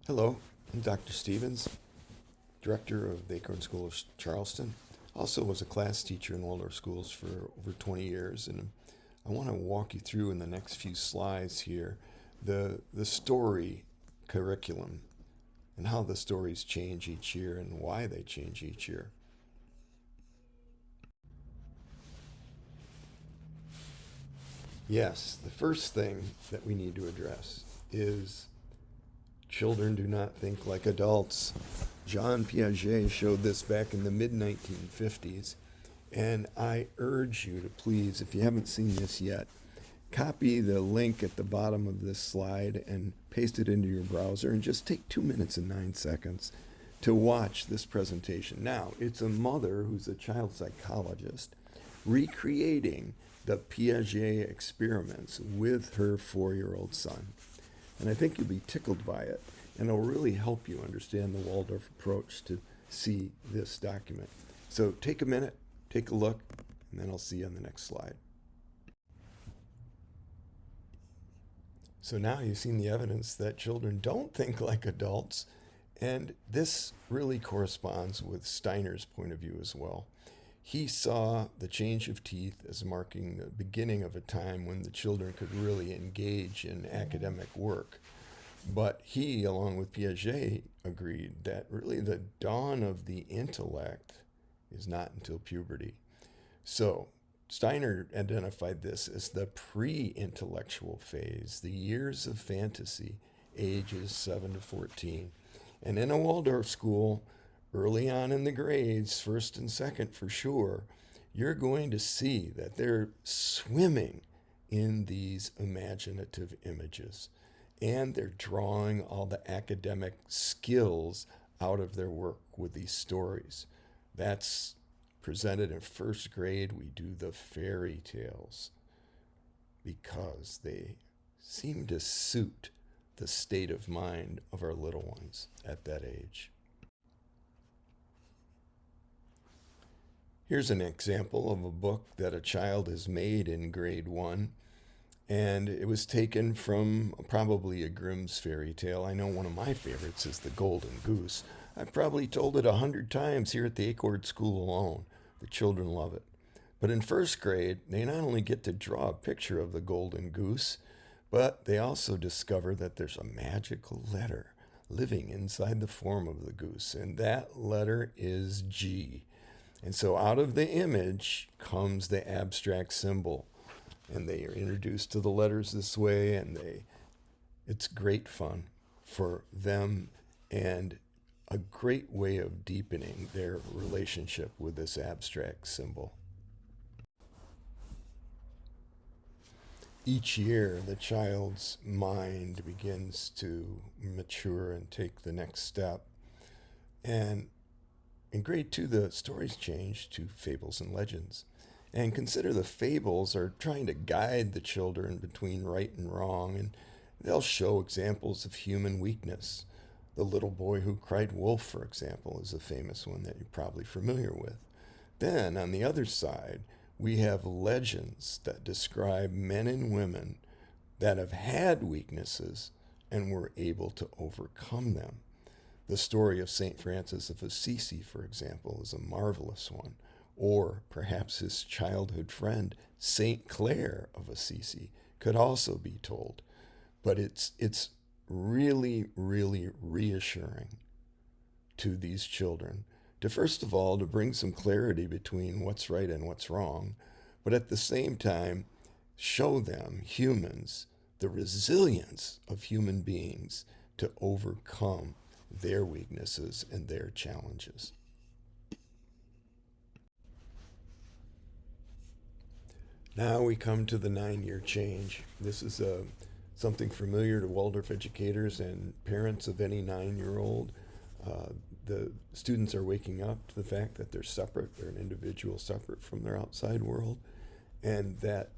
Hello, I'm Dr. Stevens, director of the Acorn School of Charleston. Also was a class teacher in Waldorf schools for over 20 years, and I want to walk you through in the next few slides here the story curriculum and how the stories change each year and why they change each year. Yes, the first thing that we need to address is children do not think like adults. Jean Piaget showed this back in the mid 1950s, and I urge you to please, if you haven't seen this yet, copy the link at the bottom of this slide and paste it into your browser and just take 2 minutes and 9 seconds to watch this presentation. Now, it's a mother who's a child psychologist recreating the Piaget experiments with her 4-year-old son. And I think you'll be tickled by it, and it'll really help you understand the Waldorf approach to see this document. So take a minute, take a look, and then I'll see you on the next slide. So now you've seen the evidence that children don't think like adults, and this really corresponds with Steiner's point of view as well. He saw the change of teeth as marking the beginning of a time when the children could really engage in academic work. But he, along with Piaget, agreed that really the dawn of the intellect is not until puberty. So Steiner identified this as the pre-intellectual phase, the years of fantasy, ages 7 to 14. And in a Waldorf school, early on in the grades, first and second for sure, you're going to see that they're swimming in these imaginative images. And they're drawing all the academic skills out of their work with these stories. That's presented in first grade. We do the fairy tales because they seem to suit the state of mind of our little ones at that age. Here's an example of a book that a child has made in grade 1. And it was taken from probably a Grimm's fairy tale. I know one of my favorites is The Golden Goose. I've probably told it 100 times here at the Acorn School alone. The children love it. But in first grade, they not only get to draw a picture of the golden goose, but they also discover that there's a magical letter living inside the form of the goose. And that letter is G. And so out of the image comes the abstract symbol. And they are introduced to the letters this way, and it's great fun for them and a great way of deepening their relationship with this abstract symbol. Each year, the child's mind begins to mature and take the next step. And in grade 2, the stories change to fables and legends. And consider the fables are trying to guide the children between right and wrong, and they'll show examples of human weakness. The little boy who cried wolf, for example, is a famous one that you're probably familiar with. Then, on the other side, we have legends that describe men and women that have had weaknesses and were able to overcome them. The story of St. Francis of Assisi, for example, is a marvelous one. Or perhaps his childhood friend, St. Clare of Assisi, could also be told. But it's really, really reassuring to these children to, first of all, to bring some clarity between what's right and what's wrong, but at the same time, show them, humans, the resilience of human beings to overcome their weaknesses and their challenges. Now we come to the 9-year change. This is something familiar to Waldorf educators and parents of any 9-year-old. The students are waking up to the fact that they're separate, they're an individual separate from their outside world, and that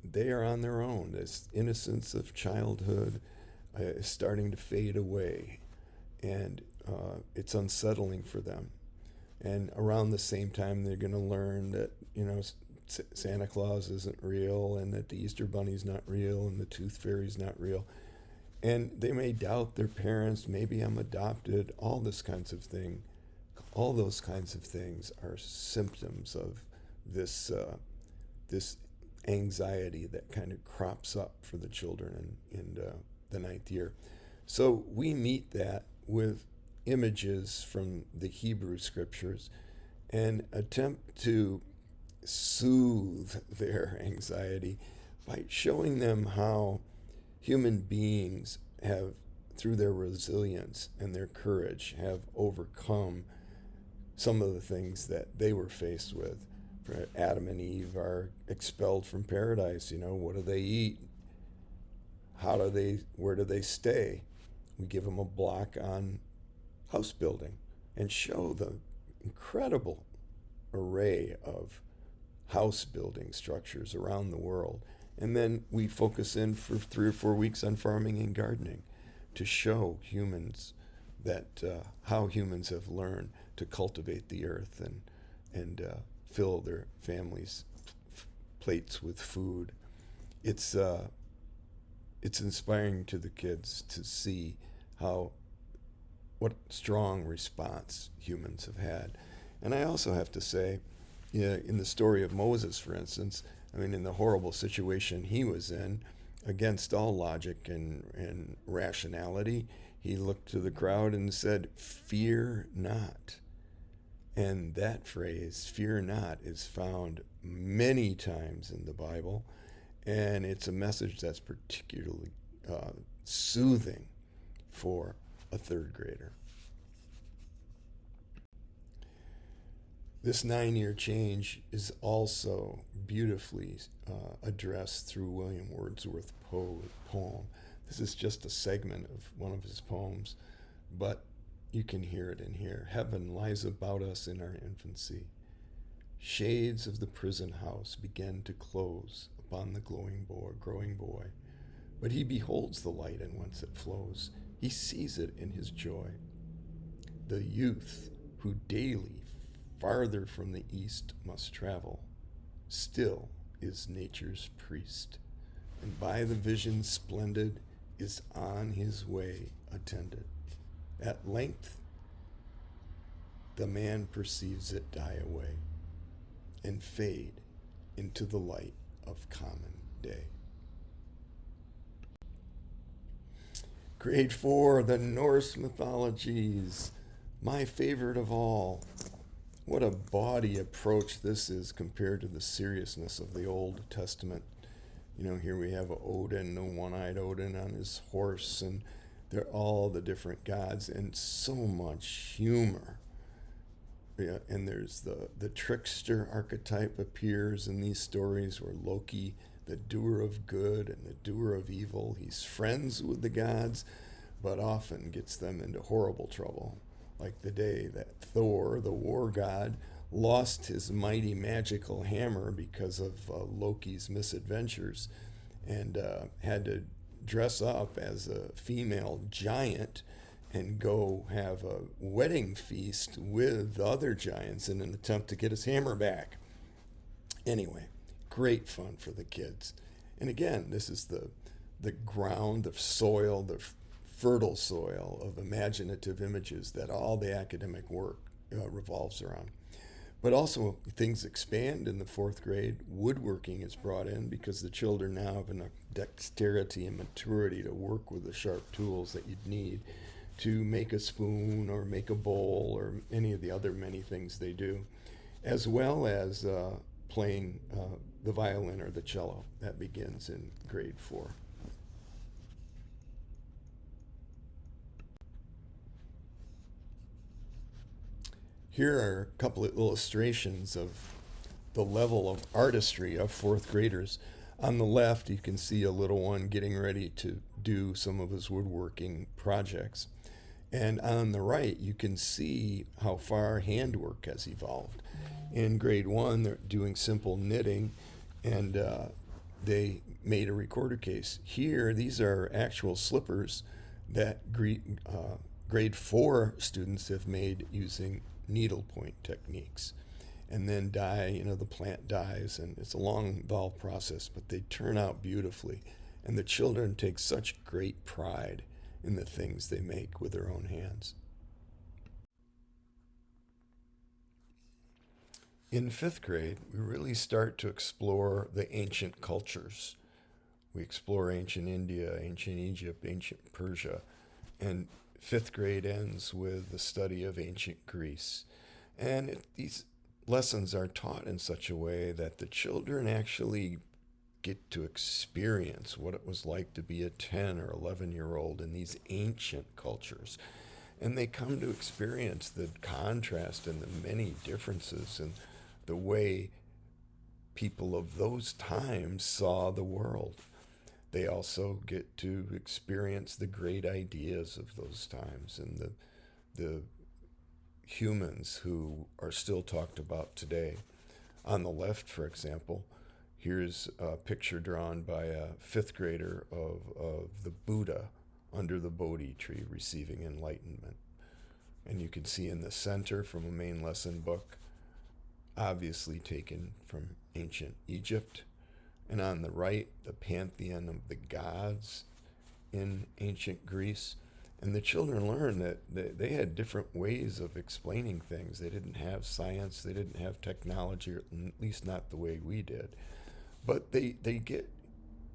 they are on their own. This innocence of childhood is starting to fade away, and it's unsettling for them. And around the same time, they're going to learn that, Santa Claus isn't real, and that the Easter Bunny's not real, and the Tooth Fairy's not real. And they may doubt their parents, maybe I'm adopted, all this kinds of thing. All those kinds of things are symptoms of this anxiety that kind of crops up for the children in the ninth year. So we meet that with images from the Hebrew scriptures and attempt to soothe their anxiety by showing them how human beings have, through their resilience and their courage, have overcome some of the things that they were faced with. Adam and Eve are expelled from paradise. What do they eat? Where do they stay? We give them a block on house building and show the incredible array of house building structures around the world. And then we focus in for 3 or 4 weeks on farming and gardening to show humans that how humans have learned to cultivate the earth and fill their families' plates with food. It's inspiring to the kids to see what strong response humans have had. And I also have to say, in the story of Moses, for instance, in the horrible situation he was in, against all logic and rationality, he looked to the crowd and said, "Fear not." And that phrase, "fear not," is found many times in the Bible, and it's a message that's particularly soothing for a third grader. This 9-year change is also beautifully addressed through William Wordsworth's poem. This is just a segment of one of his poems, but you can hear it in here. Heaven lies about us in our infancy. Shades of the prison house begin to close upon the growing boy. But he beholds the light, and whence it flows, he sees it in his joy. The youth who daily farther from the east must travel, still is nature's priest, and by the vision splendid is on his way attended. At length the man perceives it die away and fade into the light of common day. Grade 4, the Norse mythologies, my favorite of all. What a bawdy approach this is compared to the seriousness of the Old Testament. Here we have Odin, the one-eyed Odin on his horse, and they're all the different gods, and so much humor. Yeah, and there's the trickster archetype appears in these stories, where Loki, the doer of good and the doer of evil, he's friends with the gods, but often gets them into horrible trouble. Like the day that Thor, the war god, lost his mighty magical hammer because of Loki's misadventures, and had to dress up as a female giant and go have a wedding feast with the other giants in an attempt to get his hammer back. Anyway, great fun for the kids. And again, this is the ground, the soil, the fertile soil of imaginative images that all the academic work revolves around. But also things expand in the 4th grade. Woodworking is brought in because the children now have enough dexterity and maturity to work with the sharp tools that you'd need to make a spoon or make a bowl or any of the other many things they do, as well as playing the violin or the cello. That begins in grade 4. Here are a couple of illustrations of the level of artistry of 4th graders. On the left, you can see a little one getting ready to do some of his woodworking projects. And on the right, you can see how far handwork has evolved. In grade 1, they're doing simple knitting, and they made a recorder case. Here, these are actual slippers that grade 4 students have made using needlepoint techniques, and then dye, the plant dyes, and it's a long involved process, but they turn out beautifully. And the children take such great pride in the things they make with their own hands. In fifth grade, we really start to explore the ancient cultures. We explore ancient India, ancient Egypt, ancient Persia, and fifth grade ends with the study of ancient Greece. These lessons are taught in such a way that the children actually get to experience what it was like to be a 10 or 11-year-old in these ancient cultures. And they come to experience the contrast and the many differences in the way people of those times saw the world. They also get to experience the great ideas of those times and the humans who are still talked about today. On the left, for example, here's a picture drawn by a fifth grader of the Buddha under the Bodhi tree receiving enlightenment. And you can see in the center from a main lesson book, obviously taken from ancient Egypt. And on the right, the pantheon of the gods in ancient Greece. And the children learn that they had different ways of explaining things. They didn't have science, they didn't have technology, or at least not the way we did. But they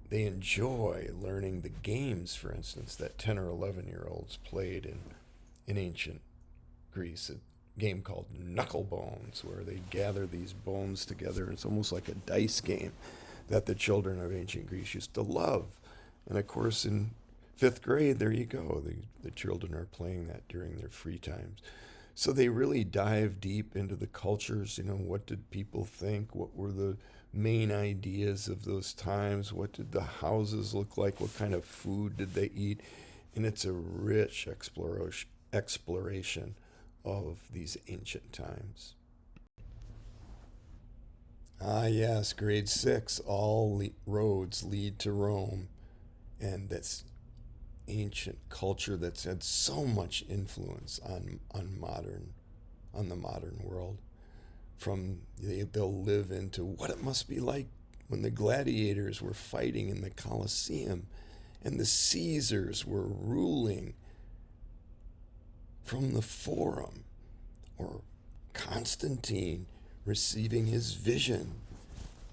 enjoy learning the games, for instance, that 10 or 11-year-olds played in ancient Greece. A game called Knucklebones, where they gather these bones together. It's almost like a dice game that the children of ancient Greece used to love. And of course, in fifth grade, there you go. The children are playing that during their free times. So they really dive deep into the cultures. What did people think? What were the main ideas of those times? What did the houses look like? What kind of food did they eat? And it's a rich exploration of these ancient times. Ah, yes, grade 6, all roads lead to Rome. And that's ancient culture that's had so much influence on the modern world. They'll live into what it must be like when the gladiators were fighting in the Colosseum and the Caesars were ruling from the Forum, or Constantine receiving his vision.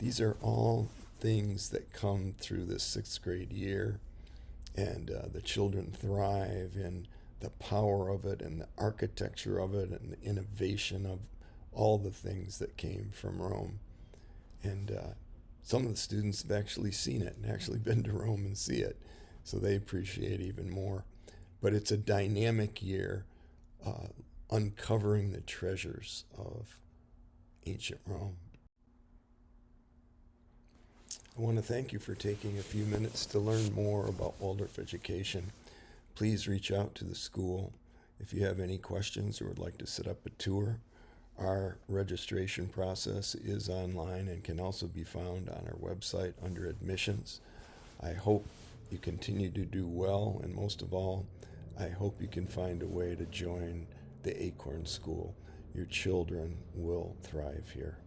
These are all things that come through the sixth grade year, and the children thrive in the power of it and the architecture of it and the innovation of all the things that came from Rome. And some of the students have actually seen it and actually been to Rome and see it, so they appreciate it even more. But it's a dynamic year, uncovering the treasures of ancient Rome. I want to thank you for taking a few minutes to learn more about Waldorf education. Please reach out to the school if you have any questions or would like to set up a tour. Our registration process is online and can also be found on our website under admissions. I hope you continue to do well, and most of all, I hope you can find a way to join the Acorn School. Your children will thrive here.